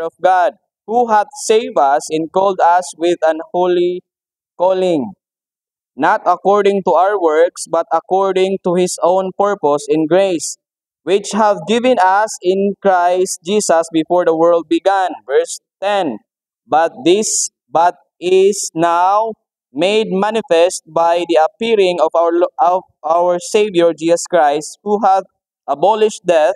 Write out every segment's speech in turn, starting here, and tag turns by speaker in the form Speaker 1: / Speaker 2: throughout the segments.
Speaker 1: of God, who hath saved us and called us with an holy calling, not according to our works, but according to his own purpose and grace, which have given us in Christ Jesus before the world began. Verse 10. But is now made manifest by the appearing of our Savior Jesus Christ, who hath abolished death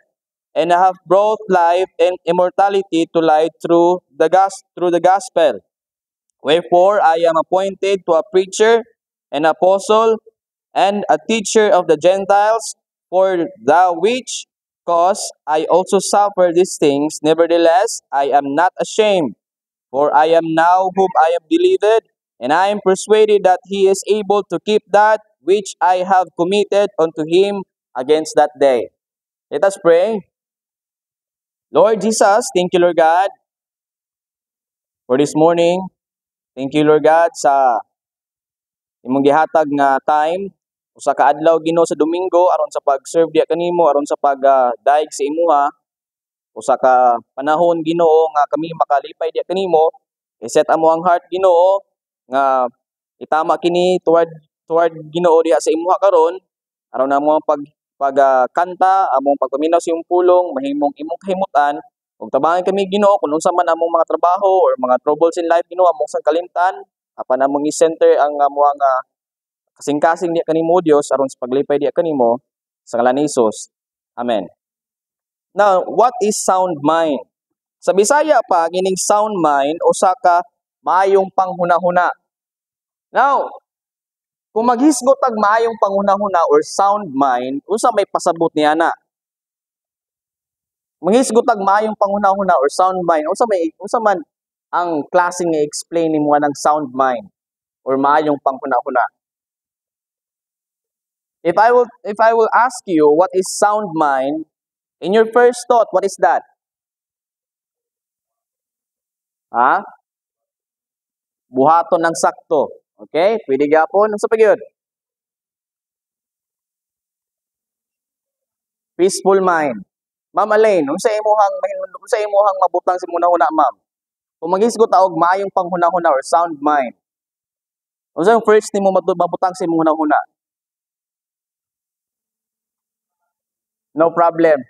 Speaker 1: and have brought life and immortality to light through the gospel. Wherefore I am appointed to a preacher, an apostle, and a teacher of the Gentiles, for the which cause I also suffer these things. Nevertheless, I am not ashamed, for I am now whom I have believed, and I am persuaded that he is able to keep that which I have committed unto him against that day. Let us pray. Lord Jesus, thank you, Lord God, for this morning. Thank you, Lord God, sa imong gihatag nga time usa ka adlaw Ginoo sa Domingo aron sa pag-serve diya kanimo, aron sa pagdaig sa imuha. Usa ka panahon Ginoo nga kami makalipay diya kanimo. I-set amo ang heart Ginoo nga itama kini toward Ginoo diha sa imuha karon, aron namo ang kanta, among pagpaminaw sa imong pulong, mahimong imong kahimutan. Ug tabangan kami Ginoo kung unsa man among mga trabaho or mga troubles in life Ginoo, among sang kalimtan apan among i-center ang amuang kasing-kasing diya kanimo Dios aron sa paglipay diya kanimo sa ngalan ni Hesus. Amen. Now, what is sound mind? Sa Bisaya pa gining sound mind usa ka maayong panghunahuna. Now, kung maghisgot og maayong panghunahuna or sound mind, unsa may pasabot niya na? Maghisgot og maayong panghunahuna or sound mind, unsa man ang klase nga explain nimo ng sound mind or maayong panghunahuna? If I will ask you what is sound mind, in your first thought, what is that? Ha? Buhaton ng sakto. Okay? Pwede gyapon unsa pa gyud? Peaceful mind. Ma'am Alain, unsa imuhang mabutang sa muna-una, ma'am? Kung maghisgot ta og maayong panghunahuna or sound mind, unsa yung first nimo mabutang sa muna-una? No problem.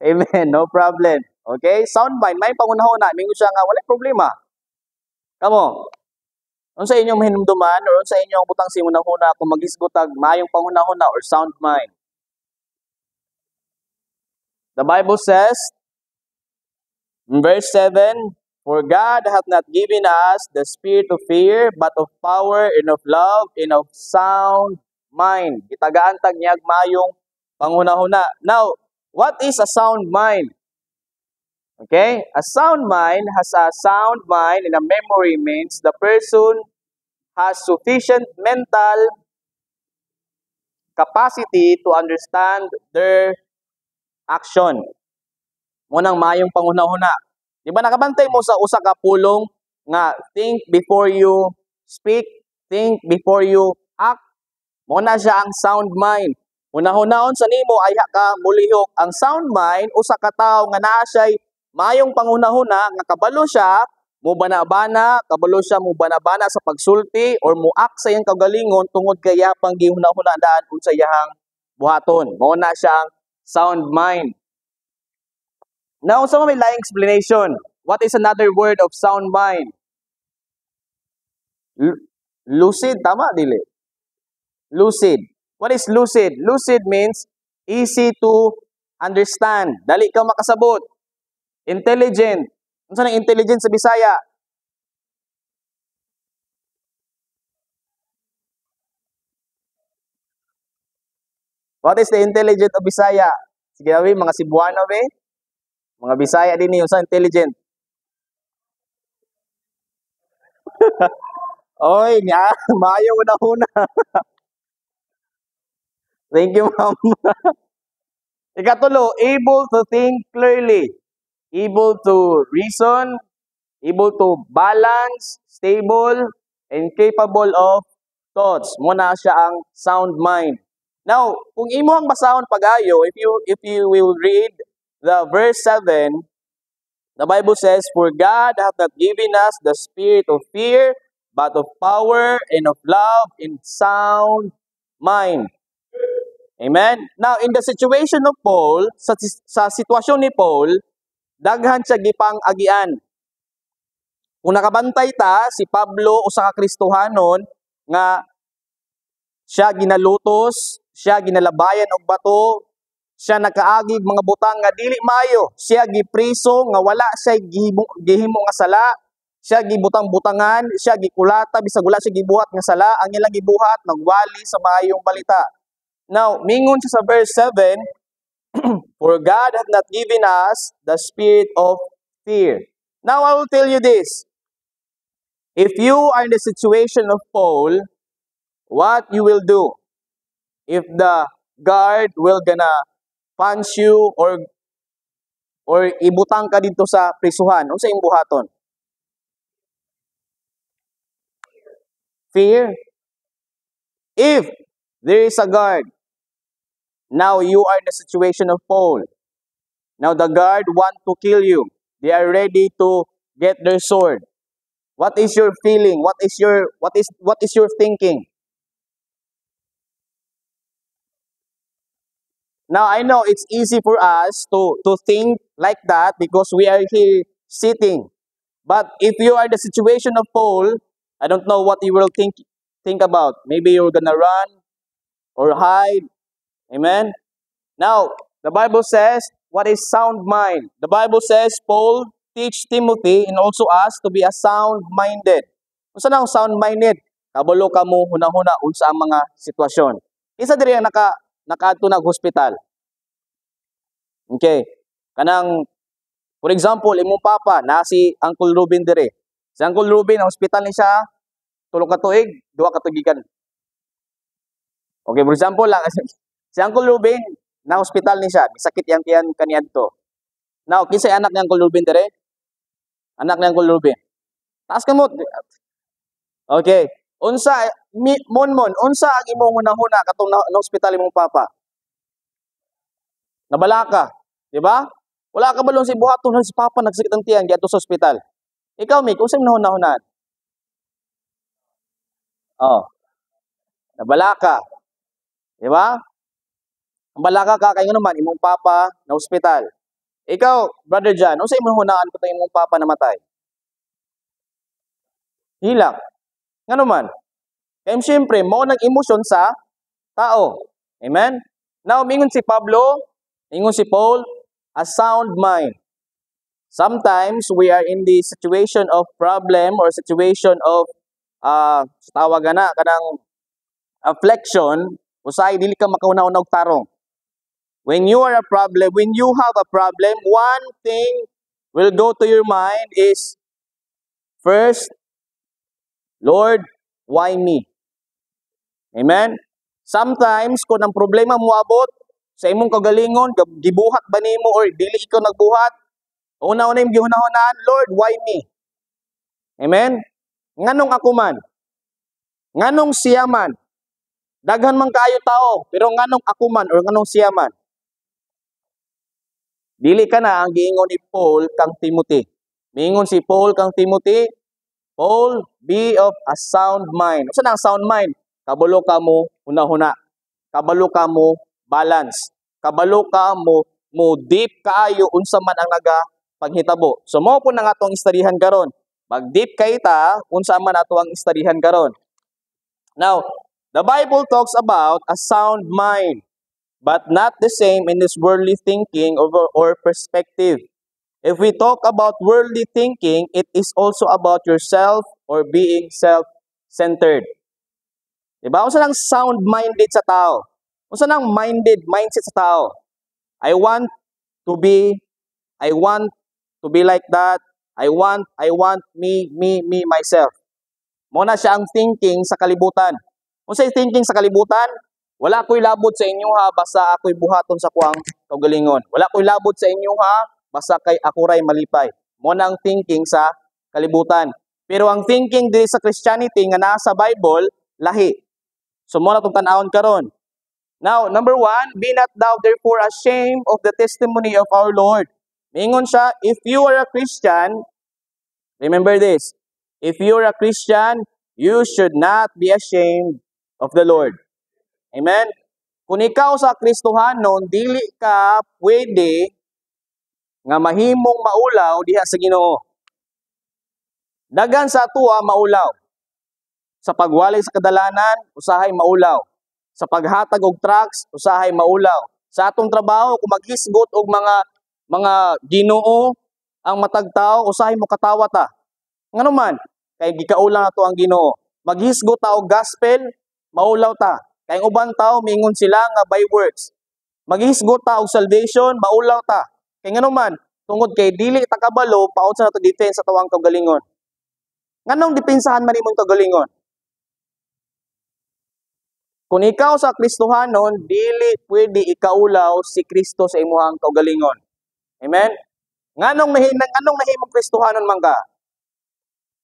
Speaker 1: Amen. No problem. Okay? Sound mind, may panghunahuna, mingon siya nga wala problema. Kamo? Unsa inyong mahinumduman or unsa inyong butang sa muna-una kung maghisgot og maayong panghunahuna or sound mind? The Bible says in verse 7, "For God hath not given us the spirit of fear, but of power and of love and of sound mind." Gitagaan tag niya mayong panghunahuna. Now, what is a sound mind? Okay? A sound mind has a sound mind and a memory means the person has sufficient mental capacity to understand their action. Munang mayong panghunahuna. Di ba nakabantay mo sa usa ka pulong nga think before you speak, think before you act. Muna siya ang sound mind. Hunahunahon sa nimo ay ka mulihok. Ang sound mind usa ka tawo nga naa siya'y mayong panghunahuna nga kabalo siya mo bana-bana, kabalo siya mo bana-bana sa pagsulti or mo act sa iyang kagalingon tungod kay yapang gihunahunaan unsa iyang buhaton. Mao na siya ang sound mind. Now, sa may laing explanation, what is another word of sound mind? Lucid, tama dili? Lucid. What is lucid? Lucid means easy to understand. Dali ka makasabot. Intelligent. Unsa nang intelligent sa Bisaya? What is the intelligent of Bisaya? Sige, mga Cebuano, mga Bisaya din niyo sa intelligent. Oy, maayo una-una. Thank you, ma'am. Ikatulo, able to think clearly. Able to reason, able to balance, stable, and capable of thoughts. Muna siya ang sound mind. Now, kung imo ang basahon pagayo, if you will read the verse 7, The Bible says, "For God hath not given us the spirit of fear, but of power and of love and sound mind." Amen? Now, in the situation of Paul, sa sitwasyon ni Paul, daghan siya gipang agian. Kung nakabantay ta, si Pablo o sa Kristohanon, nga siya ginalutos, siya ginalabayan og bato, siya nakaagig mga butang nga dili maayo, siya gipriso nga wala siya gihimo nga sala, siya gibutang-butangan, siya gikulata bisag wala siya gibuhat nga sala, ang ilang gibuhat nagwali sa maayong balita. Now, mingon siya sa verse 7, "For God hath not given us the spirit of fear." Now, I will tell you this. If you are in the situation of Paul, what you will do? If the guard will gonna punch you or ibutang ka dito sa prisuhan, unsa imong buhaton? Fear. If there is a guard, now you are in the situation of Paul. Now the guard want to kill you. They are ready to get their sword. What is your feeling? What is your thinking? Now I know it's easy for us to think like that because we are here sitting. But if you are in the situation of Paul, I don't know what you will think about. Maybe you're gonna run or hide. Amen. Now, the Bible says, what is sound mind? The Bible says, Paul teach Timothy and also us to be a sound-minded. Kung saan ang sound-minded? Kabalo ka mo, hunahuna, unsa ang mga sitwasyon. Isa diri ang nakaadto na hospital. Okay. Kanang, for example, imong papa, na si Uncle Ruben dire. Si Uncle Ruben, ang hospital ni siya, 3 ka tuig, 2 ka tuigan. Okay, for example lang, si Uncle Ruben, na hospital ni siya, sakit yang kaniadto. Now, kinsay anak ni Uncle Ruben dire? Anak ni Uncle Ruben. Taas ka mo. Okay. Unsa, monmon, unsa ang imong hunahuna katong na hospital imong papa? Nabala ka. Di ba? Wala ka balon si buhaton si papa nagsakit ang tiyan giadto sa ospital. Ikaw, Mick, unsay nahuna-hunan? Oh. Nabala ka. Di ba? Ang balaka ka kay naman imong papa na ospital. Ikaw, Brother John, unsay imong hunaan kung imong papa namatay? Hilak. Ngano man? Kaya siyempre, mo nang emosyon sa tao. Amen? Now, mingon si Pablo, mingon si Paul, a sound mind. Sometimes, we are in the situation of problem or situation of, tawag na, kanang affliction, usay, dili ka makauna-una og tarong. When you have a problem, one thing will go to your mind is, first, Lord, why me? Amen? Sometimes, kung ang problema mo abot sa imong kagalingon, gibuhat ba nimo or dili ikaw nagbuhat, una-una yung gihunahunaan, Lord, why me? Amen? Nganong ako man? Nganong siya man? Daghan man kaayo tao, pero nganong ako man or nganong siya man? Dili ka na ang giingon ni Paul kang Timothy. Miingon si Paul kang Timothy, Paul, be of a sound mind. Saan ang sound mind? Kabalo ka mo, huna-huna. Kabalo ka mo, balance. Kabalo ka mo deep kaayo unsa man ang paghitabo. So mo po na nga itong istarihan karon. Mag-deep kay ta, unsa man ato ang istarihan karon. Now, the Bible talks about a sound mind, but not the same in this worldly thinking or perspective. If we talk about worldly thinking, it is also about yourself or being self-centered. Diba? Kung saan ang sound-minded sa tao? Kung saan ang mindset sa tao? I want to be like that. I want me, myself. Muna siya ang thinking sa kalibutan. Kung sa'y thinking sa kalibutan, wala ko'y labot sa inyo ha, basta ako'y buhaton sa kuwang kaugalingon. Wala ko'y labot sa inyo ha, basta kay ako ray malipay. Muna ang thinking sa kalibutan. Pero ang thinking diri sa Christianity nga nasa Bible, lahi. So muna itong tanawon karon. Now, number 1, be not thou therefore ashamed of the testimony of our Lord. Ingon siya, if you are a Christian, remember this, if you are a Christian, you should not be ashamed of the Lord. Amen? Kung ikaw sa Kristohanon, dili ka pwede nga mahimong maulaw diha sa Ginoo. Dagan sa atua maulaw. Sa pagwalay sa kadalanan, usahay maulaw. Sa paghatag og trucks, usahay maulaw. Sa atong trabaho, kung maghisgot og mga Ginoo ang matag tao, usahay mo katawa ta. Ngano man, kay gikaulang nato ang Ginoo. Maghisgot ta og gospel, maulaw ta. Kay uban tao mingon sila nga by works. Maghisgot ta og salvation, maulaw ta. Kay ngano man, tungod kay dili ta kabalo, paot sa nato defense sa tawang kagalingon. Nganong depensahan man imong kagalingon? Kung ikaw sa Kristohanon, dili pwede ikaulaw si Kristo sa imuhang kaugalingon. Amen? Nganong nahimong Kristohanon man ka?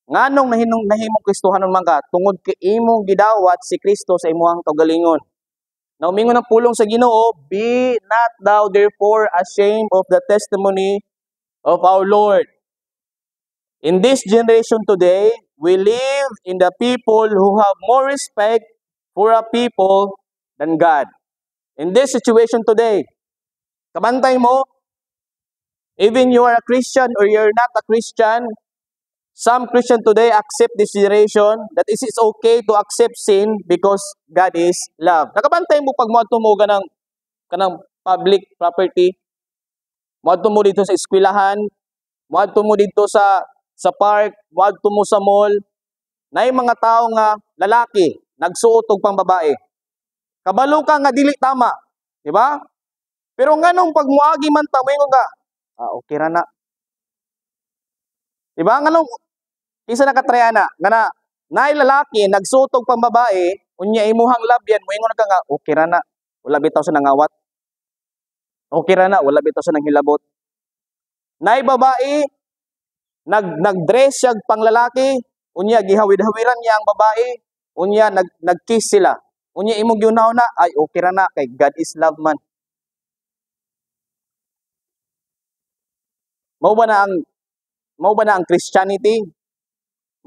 Speaker 1: Nganong nahimong Kristohanon man ka? Tungod kay imong gidawat si Kristo sa imuhang kaugalingon. Naumingon ang pulong sa Ginoo, be not thou therefore ashamed of the testimony of our Lord. In this generation today, we live in the people who have more respect for a people than God. In this situation today, kabantay mo, even you are a Christian or you're not a Christian, some Christian today accept this generation that it is okay to accept sin because God is love. Nakabantay mo pag moadto mo kanang public property, moadto mo dito sa eskwelahan, moadto mo dito sa park, moadto mo sa mall, na mga tao nga lalaki nagsuot og pang babae. Kabalo ka nga dili tama, di ba? Pero nganong pag muagi man ta moingon ka, okay ra na. Di ba? Nganong isa nakatrayana nga naay lalaki nagsuot og pang babae, unya imuhang labyan moingon ka nga okay ra na. Wala bitaw sa nangawat. Okay ra na, wala bitaw sa nanghilabot. Naay babae nagdress siya pang lalaki, unya gihawid-hawiran niya ang babae, unya nagkiss sila. Unya imong giunaw na, ay okay ra na kay God is love man. Mao ba na ang Christianity?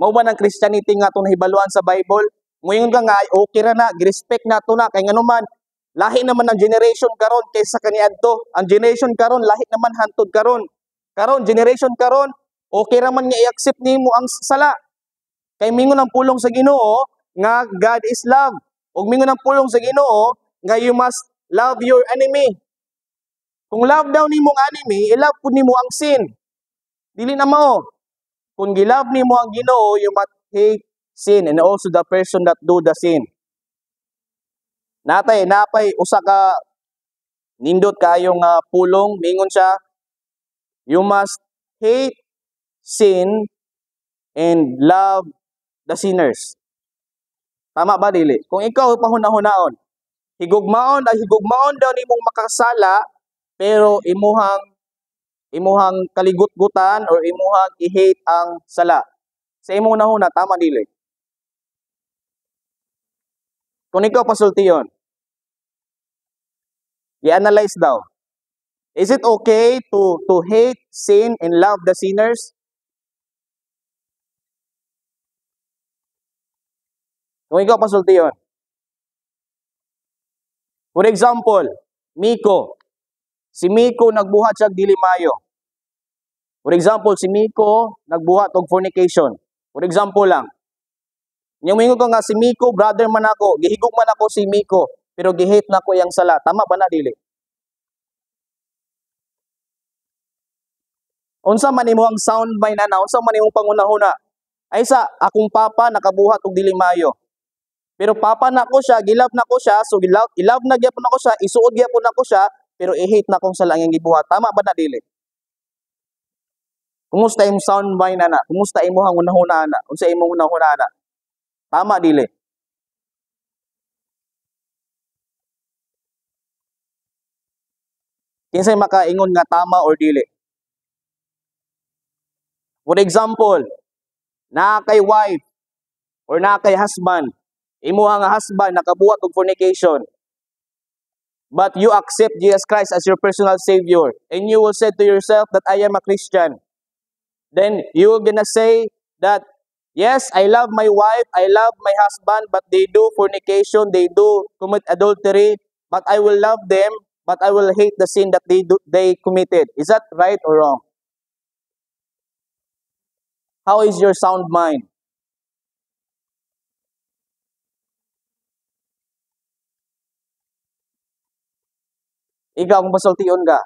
Speaker 1: Mao ba na ang Christianity nga atong nahibaluan sa Bible? Moingon ka nga ay okay ra na, girespect nato na kay nganuman lahi naman ang generation karon kaysa kaniadto. Ang generation karon lahi naman hantud karon. Karon generation karon okay ra man nga i-accept nimo ang sala. Kay mingon ang pulong sa Ginoo nga God is love. Ug mingon ang pulong sa Ginoo nga you must love your enemy. Kung love daw nimo ang enemy, i-love pud nimo ang sin. Dili na mao. Kung gilove nimo ang Ginoo, you must hate sin and also the person that do the sin. Napay usa ka nindot kayong pulong, mingon siya, you must hate sin and love the sinners. Tama ba dili? Kung ikaw pahuna-hunaon, higugmaon daw nimong makasala, pero imuhang kaligut-gutan or imuhang i-hate ang sala. Sa imong nahuna, tama dili? Kung ikaw pasultiyon, i-analyze daw. Is it okay to hate sin and love the sinners? Kung ikaw pasultiyon. For example, Miko. Si Miko nagbuhat siya dili maayo. For example, si Miko nagbuhat og fornication. For example lang. Yung mingo ko nga si Miko, brother man ako, gihigog man ako si Miko, pero gihate na ko yang sala. Tama ba na dili? Unsa man imong sound by na, unsa man imong pangunahuna? Ay sa akong papa nakabuhat og dili maayo. Pero papa na ko siya, gilab na ko siya, so ilab na gyapon ako siya, isuod gyapon ako siya, pero i-hate na kong sala ang gibuhat. Tama ba na dili? Kumusta imong sound by na? Kumusta imong hunahuna na? Unsa imong hunahuna na? Tama dili? Kinsay makaingon nga tama or dili? For example, na kay wife or na kay husband, imuha nga husband nakabuhat og fornication. but you accept Jesus Christ as your personal Savior, and you will say to yourself that I am a Christian, then you're gonna say that, yes, I love my wife, I love my husband, but they do fornication, they do commit adultery, but I will love them, but I will hate the sin that they committed. Is that right or wrong? How is your sound mind? Ikaw, kung masultiyon ka,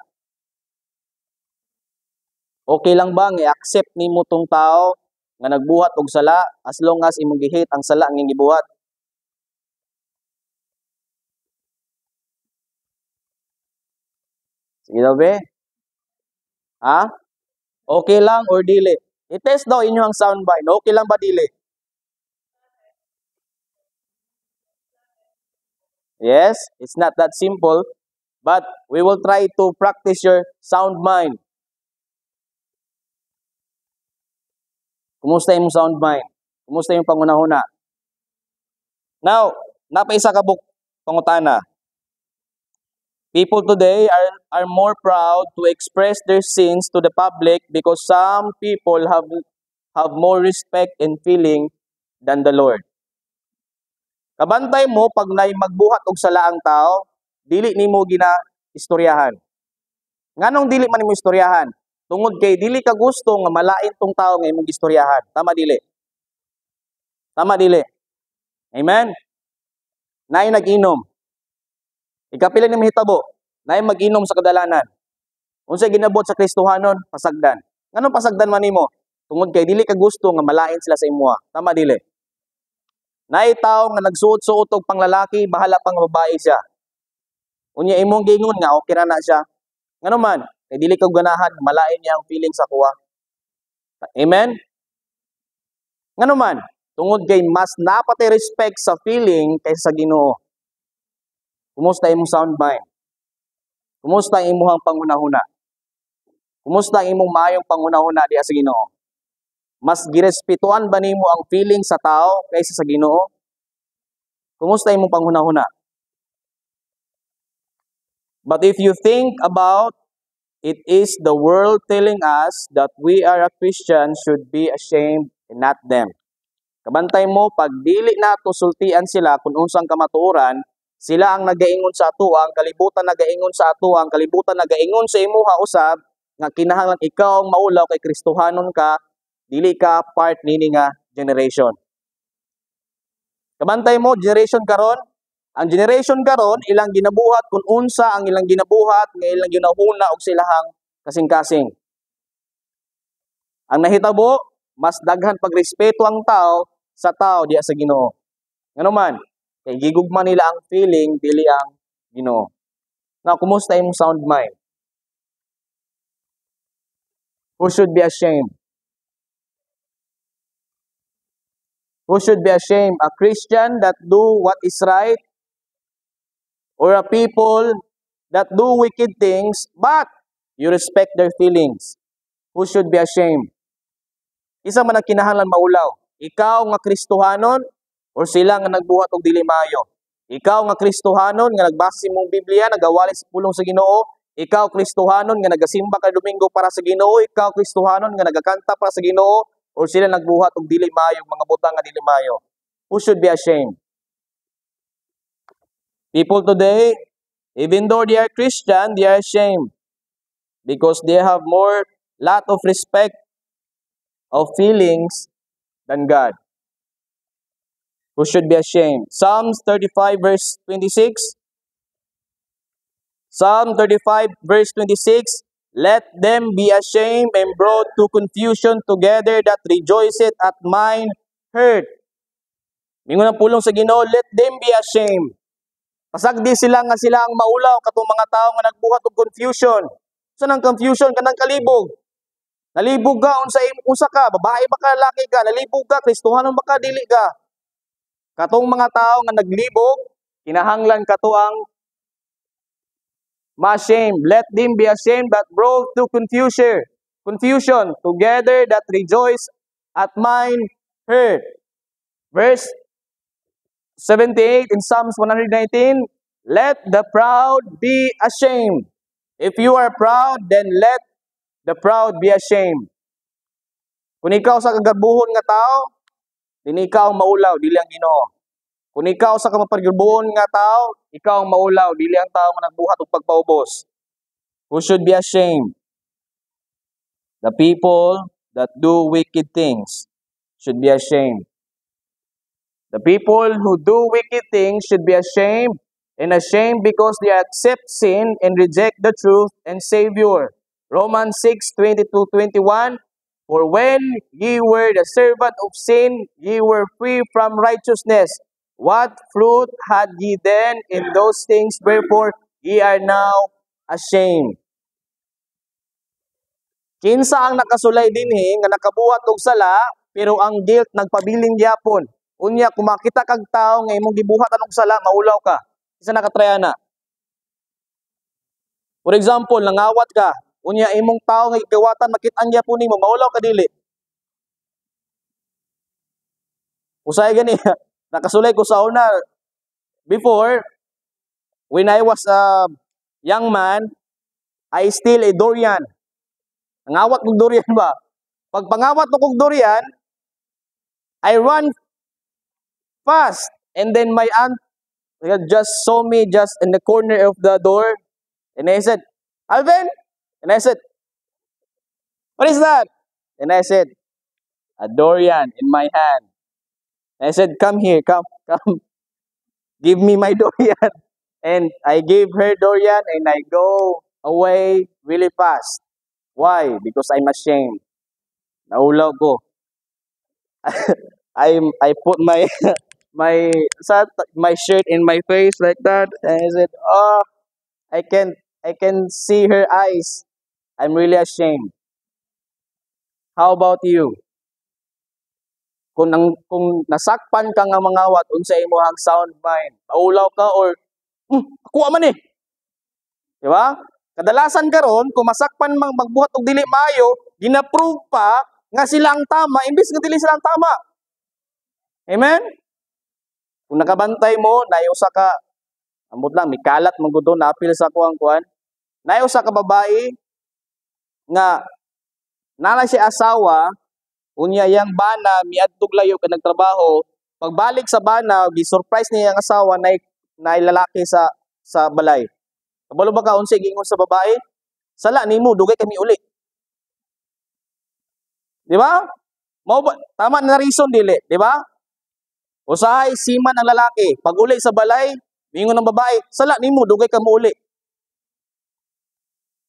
Speaker 1: okay lang ba nga i-accept nimo tong tao nga nagbuhat og sala as long as imong gihit ang sala nga gibuhat? Sige daw be? Ha? Okay lang or dili? I-test daw inyo ang sound mind. Okay lang ba dili? Yes, it's not that simple, but we will try to practice your sound mind. Kumusta yung sound mind? Kumusta yung pangunahuna? Now, napaisa ka buk pangutana. People today are more proud to express their sins to the public because some people have more respect and feeling than the Lord. Kabantay mo pag nay magbuhat og sala ang tao, dili nimo gina istoryahan. Nganong dili man nimo istoryahan? Tungod kay dili ka gusto nga malain tong tao nga imong istoryahan. Tama dili? Tama dili? Amen? Nay nag-inom. Ikapila ni mahitabo, nay mag-inom sa kadalanan. Unsay ginabot sa Kristohanon? Pasagdan. Nganong pasagdan man nimo? Tungod kay dili ka gusto nga malain sila sa imuha. Tama dili? Nay tawo nga nagsuot-suot og panglalaki, bahala pang babae siya. Unya imong gingon nga okay ra na siya. Ngano man, kay dili ka ganahan malain niya ang feeling sa kuha. Amen? Ngano man, tungod kay mas napatay respect sa feeling kaysa sa Ginoo. Kumusta imong sound mind? Kumusta ang imong pangunahuna? Kumusta ang imong maayong pangunahuna diha sa Ginoo? Mas girespetuan ba nimo ang feeling sa tao kaysa sa Ginoo? Kumusta imong panghunahuna? But if you think about it, is the world telling us that we are a Christian should be ashamed and not them. Kabantay mo, pag dili nato sultian sila kung unsang kamatuoran, sila ang nagaingon sa ato, ang kalibutan nagaingon sa ato, ang kalibutan nagaingon sa imuha usab, nga kinahanglan ikaw ang maulaw kay Kristohanon ka, dili ka part nini nga generation. Kabantay mo, generation karon, ang generation karon ilang ginabuhat kung unsa ang ilang ginabuhat nga ilang ginahuna og silahang kasing-kasing. Ang nahitabo, mas daghan pagrespeto ang tao sa tao diya sa Ginoo. Ngano man, kay gigugma nila ang feeling dili ang Ginoo. Now, kumusta imong sound mind? Who should be ashamed? Who should be ashamed? A Christian that do what is right, or a people that do wicked things, but you respect their feelings? Who should be ashamed? Isa man ang kinahanglan maulaw. Ikaw nga Kristohanon, or sila nga nagbuhat og dili maayo? Ikaw nga Kristohanon nga nagbasa imong Biblia, nagawali sa pulong sa Ginoo, ikaw Kristohanon nga nagasimba ka Domingo para sa Ginoo, ikaw Kristohanon nga nagakanta para sa Ginoo, or sila nagbuhat og dili maayo, mga butang nga dili maayo? Who should be ashamed? People today, even though they are Christian, they are ashamed because they have more lot of respect of feelings than God. Who should be ashamed? Psalms 35 verse 26. Psalm 35 verse 26. Let them be ashamed and brought to confusion together that rejoiceth at mine hurt. Mingon ang pulong sa Ginoo, let them be ashamed. Pasagdi sila nga sila ang maulaw katong mga tao nga nagbuhat og confusion. Saan ang confusion? Kanang kalibog. Nalibog ka, unsa ka, babae ba ka, lalaki ka, nalibog ka, Kristohanon ba ka, dili ka. Katong mga tao nga naglibog, kinahanglan kato ang ma-ashamed. Let them be ashamed that brought to confusion together that rejoice at mine hurt. Verse 78 in Psalms 119, Let the proud be ashamed. If you are proud, then let the proud be ashamed. Kung ikaw sa kagabuhon nga tao, din ikaw ang maulaw, dili ang Ginoo. Kung ikaw sa kamapaggabuhon nga tao, ikaw ang maulaw, dili ang tao nga nagbuhat og pagpaubos. Who should be ashamed? The people that do wicked things should be ashamed. The people who do wicked things should be ashamed, and ashamed because they accept sin and reject the truth and Savior. Romans 6:20-21. For when ye were the servant of sin, ye were free from righteousness. What fruit had ye then in those things wherefore ye are now ashamed? Kinsa ang nakasulay dinhi nga nakabuhat og sala, pero ang guilt nagpabiling gyapon. Unya kung makita kag tawo nga imong gibuhatan og sala, maulaw ka. Isa nakatraya na. For example, nangawat ka. Unya imong tawo nga gigawatan makit-an gyapon nimo, maulaw ka dili. Usay gani, nakasulay ko sa una. Before, when I was a young man, I steal a durian. Nangawat kog durian ba? Pag pangawat ko kog durian, I run fast. And then my aunt just saw me just in the corner of the door. And I said, Alvin? And I said, what is that? And I said, a durian in my hand. And I said, come here, come. Give me my durian. And I gave her durian and I go away really fast. Why? Because I'm ashamed. Naulaw ko. I put my shirt in my face like that, and I said, "Oh, I can see her eyes. I'm really ashamed." How about you? Kung nasakpan ka nga mangawat unsa imong sound mind, maulaw ka or ako man eh. Di ba? Kadalasan karon kung masakpan mang magbuhat og dili maayo, gina-prove pa nga sila ang tama imbis nga dili sila ang tama. Amen? Kung nakabantay mo, nayusa ka, amot lang, may kalat man gud napil sa kuang kuan. Nayusa ka babae nga nana siya asawa, unya yang bana miadtog layo ka nagtrabaho, pagbalik sa bana, gi-surprise niya ang asawa na lalaki sa balay. Kabalo ba ka unsa gingon sa babae? Sala nimo dugay kami uli. Di ba? Mao ba tama na reason dili, di ba? Usahay siman ang lalaki, pag uli sa balay, mingon ng babae, sala nimo dugay ka mo uli.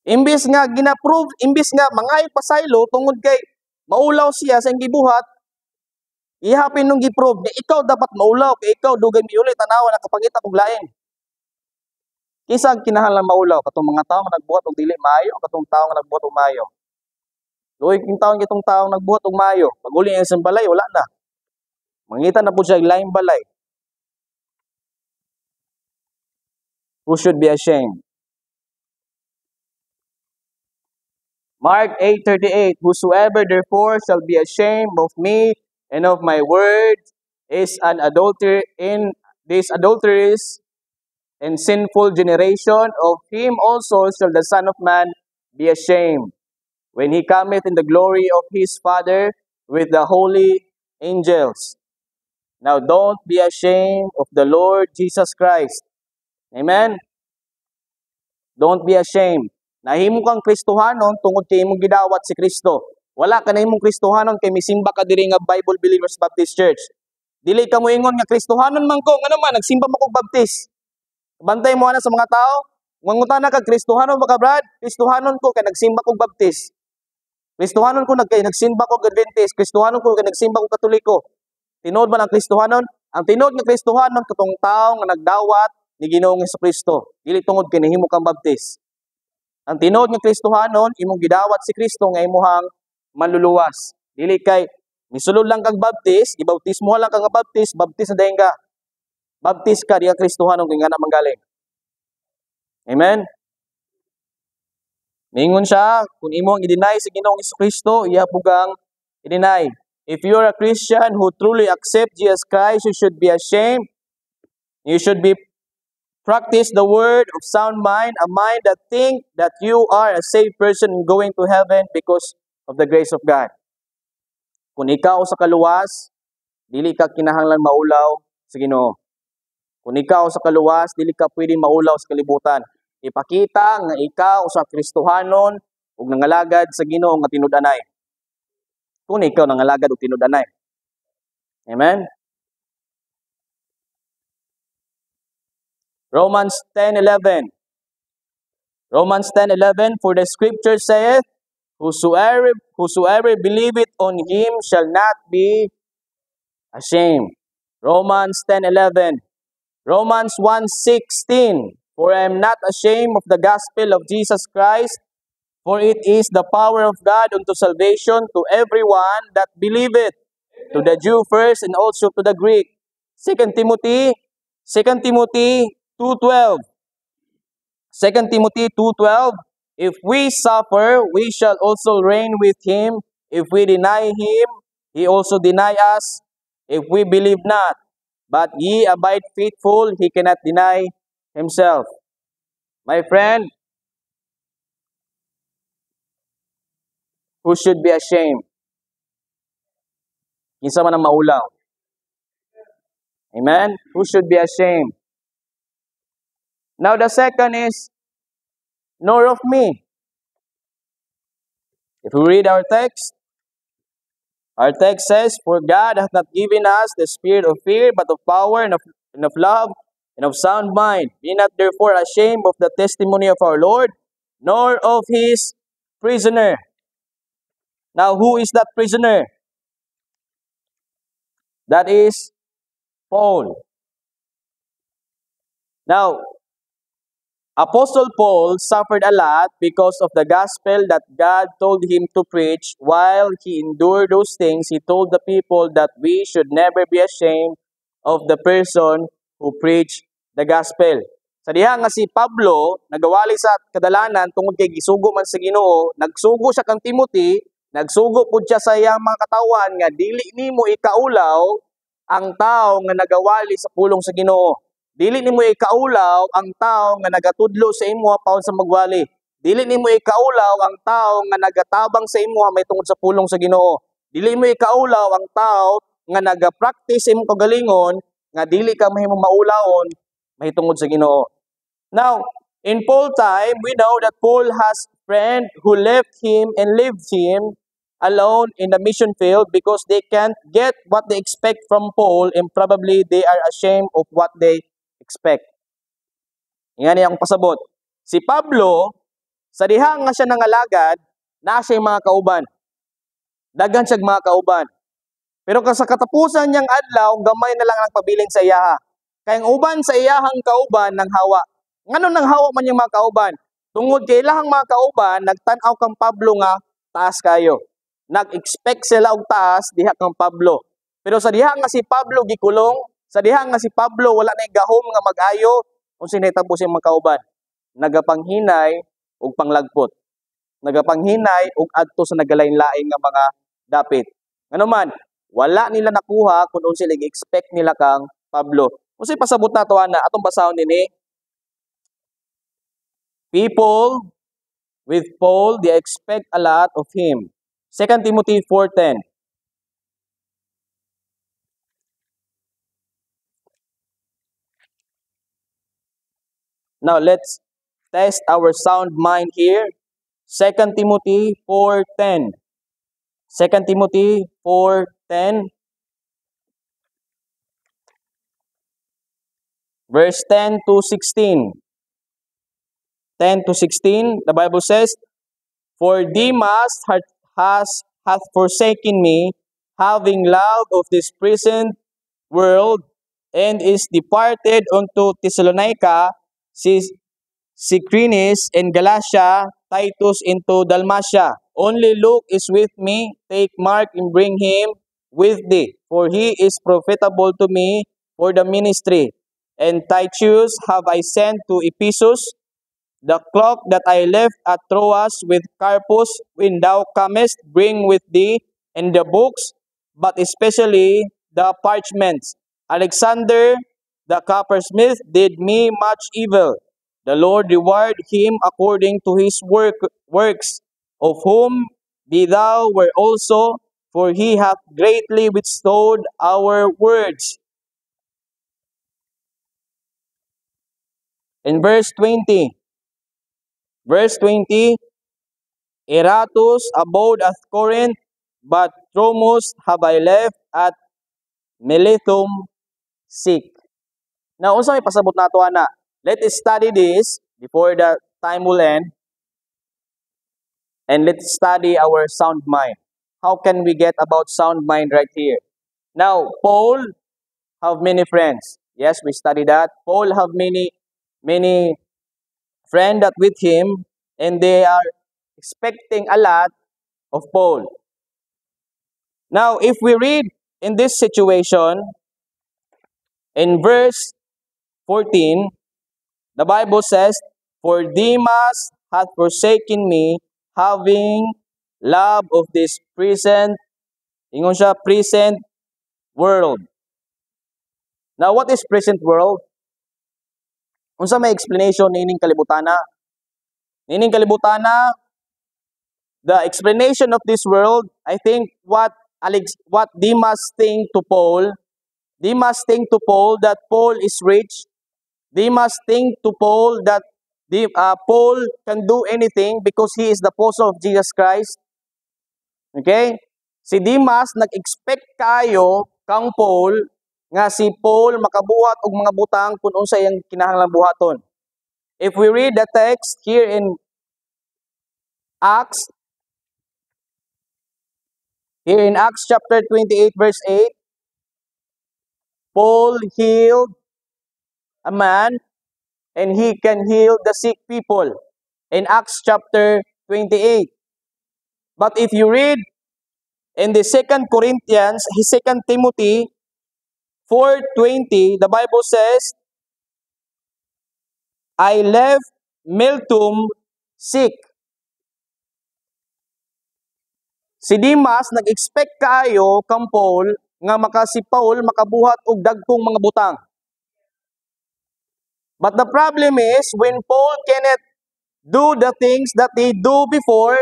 Speaker 1: Imbis nga gina-prove, imbis nga mangay pasaylo tungod kay maulaw siya sa gibuhat, ihapin nung gi-prove nga ikaw dapat maulaw kay ikaw dugay miuli tanawa nakapangita og lain. Kisa kinahanglan maulaw katong mga tawo nga nagbuhat og dili maayo, katong tawo nga nagbuhat og maayo. Luoy king tawo kitong tawo nagbuhat og maayo, pag uli sa balay wala na. Mangita na po siya laing balay. Who should be ashamed? Mark 8:38, whosoever therefore shall be ashamed of me and of my word is an adulterer in this adulterous and sinful generation, of him also shall the Son of Man be ashamed, when he cometh in the glory of his Father with the holy angels. Now don't be ashamed of the Lord Jesus Christ. Amen? Don't be ashamed. Nahimo kang Kristohanon tungod kay imong gidawat si Kristo. Wala ka na imong Kristohanon kay misimba ka diri nga Bible Believers Baptist Church. Dili ka moingon nga Kristohanon man ko, ngano man nagsimba man kog Baptist. Bantay mo ana sa mga tao, mangutana ka Kristohanon ba ka, Brad? Kristohanon ko kay nagsimba kog Baptist. Kristohanon ko nagsimba kog Adventist, Kristohanon ko kay nagsimba kog Katoliko. Tinuod man ang Kristohanon? Ang tinuod nga Kristohanon katong tawo nga nagdawat ni Ginoong Hesukristo. Dili tungod kay nahimo kang Baptist. Ang tinuod nga Kristohanon, imong gidawat si Kristo nga imuhang manluluwas. Dili kay misulod lang kag Baptist, gibautismo lang kag Baptist, baptist na dayon ka. Baptist ka diya Kristohanon kay ngana manggaling. Amen. Mingon siya, kung imong i-deny sa Ginoong Hesukristo, iya pugang i-deny. If you're a Christian who truly accept Jesus Christ, you should be ashamed. You should be Practice the word of sound mind, a mind that think that you are a saved person going to heaven because of the grace of God. Kung ikaw sa kaluwas, dili ka kinahanglan maulaw sa Ginoo. Kung ikaw sa kaluwas, dili ka pwedeng maulaw sa kalibutan. Ipakita nga ikaw sa Kristohanon ug nangalagad sa Ginoo nga tinud-anay. Kung ikaw nangalagad ug tinud-anay. Amen? Romans 10:11. Romans 10:11, for the scripture saith, whosoever believeth on him shall not be ashamed. Romans 10:11. Romans 1:16, for I am not ashamed of the gospel of Jesus Christ, for it is the power of God unto salvation to everyone that believeth, to the Jew first and also to the Greek. 2 Timothy 2:12. 2 Timothy 2:12, if we suffer, we shall also reign with him. If we deny him, he also deny us. If we believe not, but ye abide faithful, he cannot deny himself. My friend, who should be ashamed? Kinsa man ang maulaw. Amen? Who should be ashamed? Now the second is, nor of me. If we read our text says, for God hath not given us the spirit of fear, but of power and of love and of sound mind. Be not therefore ashamed of the testimony of our Lord, nor of his prisoner. Now, who is that prisoner? That is Paul. Now, Apostle Paul suffered a lot because of the gospel that God told him to preach. While he endured those things, he told the people that we should never be ashamed of the person who preached the gospel. Sa diha nga si Pablo, nagawali sa kadalanan tungod kay gisugo man sa Ginoo, nagsugo siya kang Timothy, nagsugo pud siya sa iyang mga katawan nga dili nimo ikaulaw ang tao nga nagawali sa pulong sa Ginoo. Dili nimo ikaulaw ang tao nga nagatudlo sa imo paul sa magwali. Dili nimo ikaulaw ang tao nga nagatabang sa imo may tungod sa pulong sa Ginoo. Dili mo ikaulaw ang tao nga nagapractice imong kagalingon nga dili ka mahimong maulawon mahitungod sa Ginoo. Now, in Paul time, we know that Paul has friend who left him and left him alone in the mission field because they can't get what they expect from Paul and probably they are ashamed of what they expect. Yan ang pasabot. Si Pablo, sa diha nga siya nangalagad, na siya mga kauban. Daghan siya mga kauban. Pero sa katapusan niyang adlaw, gamay na lang ang pabiling sa iyaha. Kaya ang uban sa iyahang kauban nang hawa. Ngano nang hawa man yung mga kauban? Tungod kay ilahang mga kauban, nagtan-aw kang Pablo nga taas kayo. Nag-expect sila og taas diha kang Pablo. Pero sa diha nga si Pablo gikulong, sa diha nga si Pablo wala na gahom nga mag-ayo kung sinitabo siyang mga kauban. Nagapanghinay og panglagpot. Nagapanghinay og adto sa nagalain-lain nga mga dapit. Ngano man, wala nila nakuha kung unsa sila expect nila kang Pablo. Unsay pasabot na to ana atong basahon dinhi? People with Paul, they expect a lot of him. 2 Timothy 4:10. Now let's test our sound mind here. 2 Timothy 4:10. 2 Timothy 4:10. Verse 10 to 16. 10 to 16, the Bible says, for Demas hath forsaken me, having love of this present world, and is departed unto Thessalonica, Cycrinus and Galatia, Titus into Dalmatia. Only Luke is with me, take Mark and bring him with thee, for he is profitable to me for the ministry. And Titus have I sent to Ephesus. The cloak that I left at Troas with Carpus, when thou comest, bring with thee, and the books, but especially the parchments. Alexander the coppersmith did me much evil. The Lord reward him according to his works, of whom be thou were also, for he hath greatly withstood our words. In verse 20, Eratus abode at Corinth, but Tromus have I left at Miletum sick. Now, unsa may pasabot nato ana? Let us study this before the time will end, and let's study our sound mind. How can we get about sound mind right here? Now, Paul have many friends. Yes, we study that. Paul have many friends that with him, and they are expecting a lot of Paul. Now, if we read in this situation, in verse 14, the Bible says, for Demas hath forsaken me, having love of this ingon siya, present world. Now, what is present world? Unsa may explanation nining kalibutana? Nining kalibutana, the explanation of this world, I think what Demas think to Paul, Demas think to Paul that Paul is rich. Demas think to Paul that Paul can do anything because he is the apostle of Jesus Christ. Okay? Si Demas nag-expect kayo kang Paul nga si Paul makabuhat og mga butang kung unsa iyang kinahanglang buhaton. If we read the text here in Acts, chapter 28 verse 8, Paul healed a man and he can heal the sick people in Acts chapter 28. But if you read in the 2 Corinthians, 2 Timothy 4:20, the Bible says, I left Miltum sick. Si Demas nag-expect kaayo kang Paul nga si Paul makabuhat og dagkong mga butang. But the problem is when Paul cannot do the things that he do before,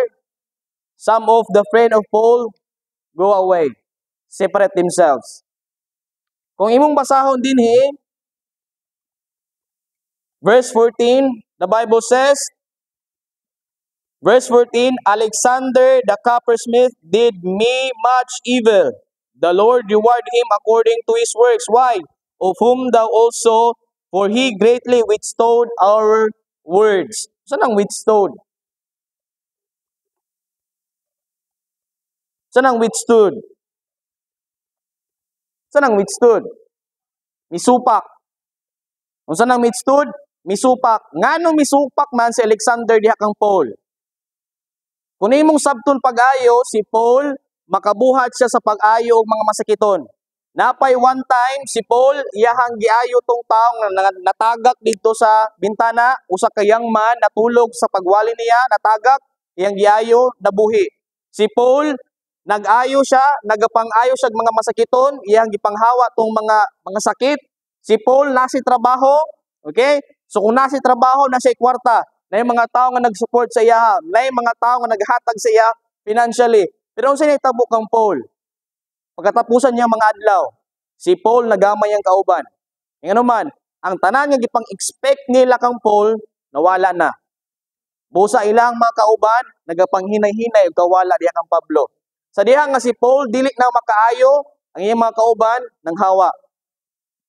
Speaker 1: some of the friend of Paul go away, separate themselves. Kung imong basahon din verse 14, the Bible says, verse 14, Alexander the coppersmith did me much evil. The Lord reward him according to his works. Why? Of whom thou also, for he greatly withstood our words. Saan ang withstood? Saan ang withstood? Saan ang withstood? Misupak. Kung saan ang withstood? Misupak. Ngano misupak man si Alexander diha kang Paul? Kung imong sabton pag-ayo, si Paul, makabuhat siya sa pag-ayo og mga masakiton. Napay one time, si Paul, iyahang giayo tong taong natagak dito sa bintana, usa ka young man, natulog sa pagwali niya, natagak, iyang giayo, nabuhi. Si Paul, nag-ayo siya, nagapang-ayo siya mga masakiton, iyang gipanghawa tong mga sakit. Si Paul, nasi trabaho, okay? So kung nasi trabaho, nasa kwarta, na yung mga tao nga nag-support sa iya, na yung mga tao nga naghatag sa iya financially. Pero kung sinitabo kang Paul, pagkatapusan niya mga adlaw, si Paul nagamay ang kauban. Nga naman, ang tanan nga gipang-expect nila kang Paul, nawala na. Busa ilang mga kauban, nagapanghinay-hinay ug kawala diha kang Pablo. Sa diha nga si Paul, dili na makaayo, ang iyang mga kauban, nang hawa.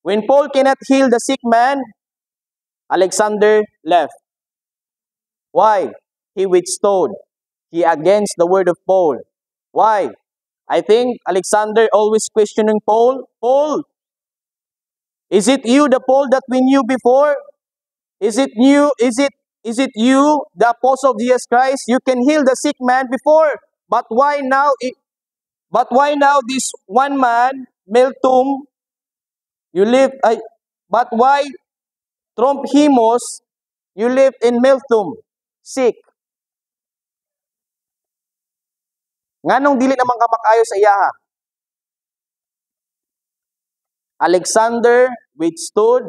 Speaker 1: When Paul cannot heal the sick man, Alexander left. Why? He withstood. He against the word of Paul. Why? I think Alexander always questioning Paul. Paul, is it you, the Paul that we knew before? Is it you, the apostle of Jesus Christ? You can heal the sick man before. But why now this one man, Miltum, but why Tromphimus, you live in Miltum, sick? Nganong dili naman ka makayo sa iyaha? Alexander withstood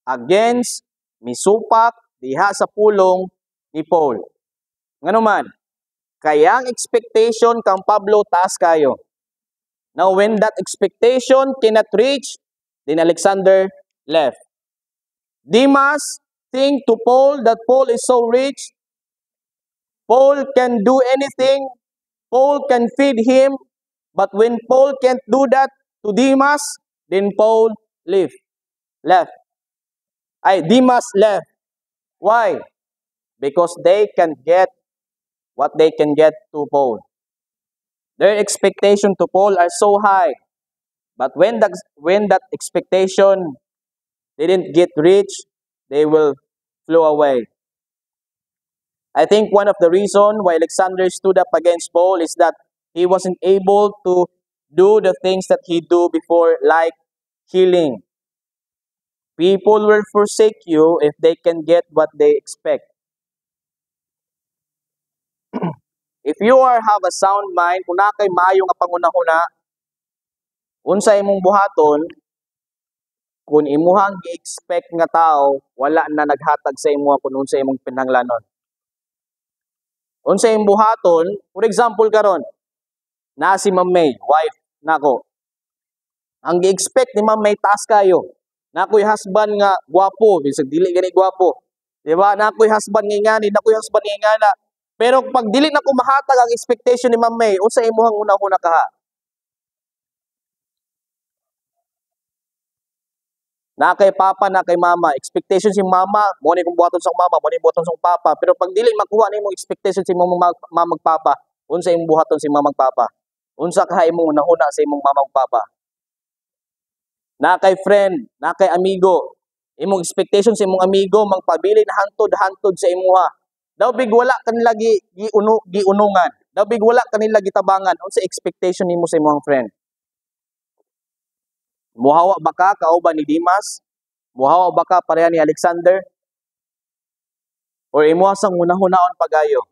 Speaker 1: against misupak diha sa pulong ni Paul. Ngano man, kaya ang expectation kang Pablo taas kayo. Now when that expectation cannot reach, then Alexander left. Demas think to Paul that Paul is so rich, Paul can do anything, Paul can feed him, but when Paul can't do that to Demas, then Paul left. Demas left. Why? Because they can get what they can get to Paul. Their expectation to Paul are so high. But when that expectation didn't get reached, they will flew away. I think one of the reasons why Alexander stood up against Paul is that he wasn't able to do the things that he do before, like healing. People will forsake you if they can get what they expect. If you have a sound mind, kung na kay maayo nga pangunahuna, unsa imong buhaton, kung imuhang gi-expect nga tao, wala na naghatag sa imuha kung unsa imong pinanglanon. Unsa imong buhaton, for example karon, na si Ma'am May, wife nako. Ang gi-expect ni Ma'am May taas kayo. Nakoy husband nga gwapo, bisag dili gani gwapo. Di ba? Nakoy husband nga ingani, nakoy husband nga ingana. Pero pag dili na ko mahatag ang expectation ni Ma'am May, unsa imuhang una-una kaha? Na kay papa, na kay mama. Expectation si mama, mo ni kung buhaton sa mama, mo ni buhaton sa papa. Pero pag dili makuha ni mo expectation si mamang papa, unsa imong buhaton si mamang papa? Unsa kaha imong una-una sa imong mamang papa? Na kay friend, na kay amigo. Imong expectation sa imong amigo magpabili na hantod-hantod sa imuha. Daw big wala kanila giunungan. Daw big wala kanila gitabangan. Unsa expectation nimo sa imong friend? Muhawa ba ka kauban ni Demas? Muhawa ba ka pareha ni Alexander? Or imuha sang hunahunahon pagayo?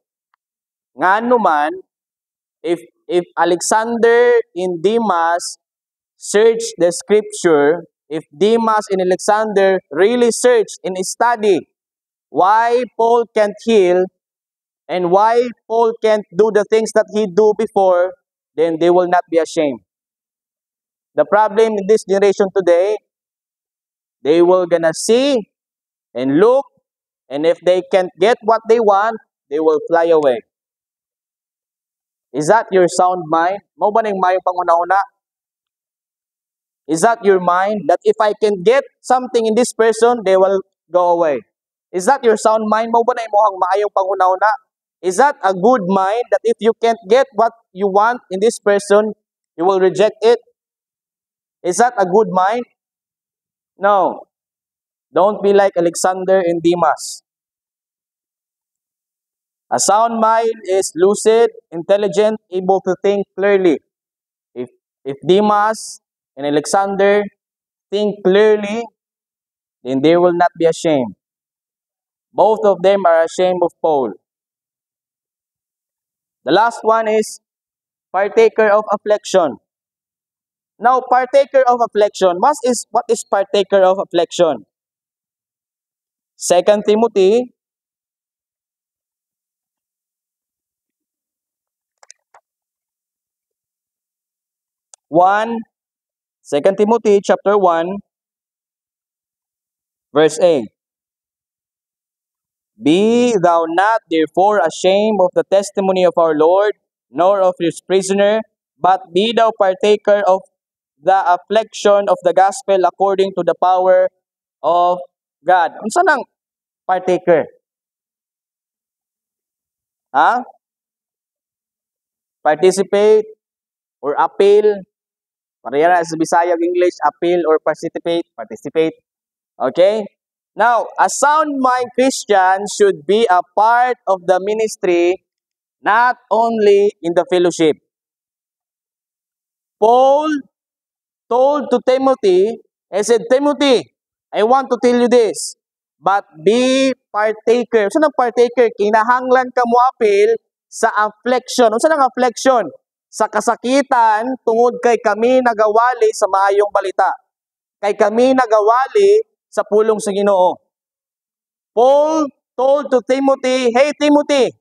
Speaker 1: Ngano man, if Alexander and Demas search the scripture, if Demas and Alexander really search and study why Paul can't heal and why Paul can't do the things that he do before, then they will not be ashamed. The problem in this generation today, they will gonna see and look, and if they can't get what they want, they will fly away. Is that your sound mind? Mao ba ning mayong panguna-una? Is that your mind that if I can get something in this person, they will go away? Is that your sound mind? Mao ba na imong maayong panguna-una? Is that a good mind that if you can't get what you want in this person, you will reject it? Is that a good mind? No. Don't be like Alexander and Demas. A sound mind is lucid, intelligent, able to think clearly. If Demas and Alexander think clearly, then they will not be ashamed. Both of them are ashamed of Paul. The last one is partaker of affliction. Now, partaker of affliction. What is partaker of affliction? 2 Timothy 1, 2 Timothy chapter 1, verse 8. Be thou not therefore ashamed of the testimony of our Lord, nor of his prisoner, but be thou partaker of the affliction of the gospel according to the power of God. Unsa nang partaker? Ha? Participate or appeal. Pareha na sa Bisaya English, appeal or participate. Okay? Now, a sound mind Christian should be a part of the ministry, not only in the fellowship. Paul told to Timothy, he said, Timothy, I want to tell you this, but be partaker. Saan ang partaker? Kinahanglan ka mo apil sa affliction. Saan ang affliction? Sa kasakitan, tungod kay kami nagawali sa maayong balita. kay kami nagawali sa pulong sa Ginoo. Paul told to Timothy, "Hey Timothy,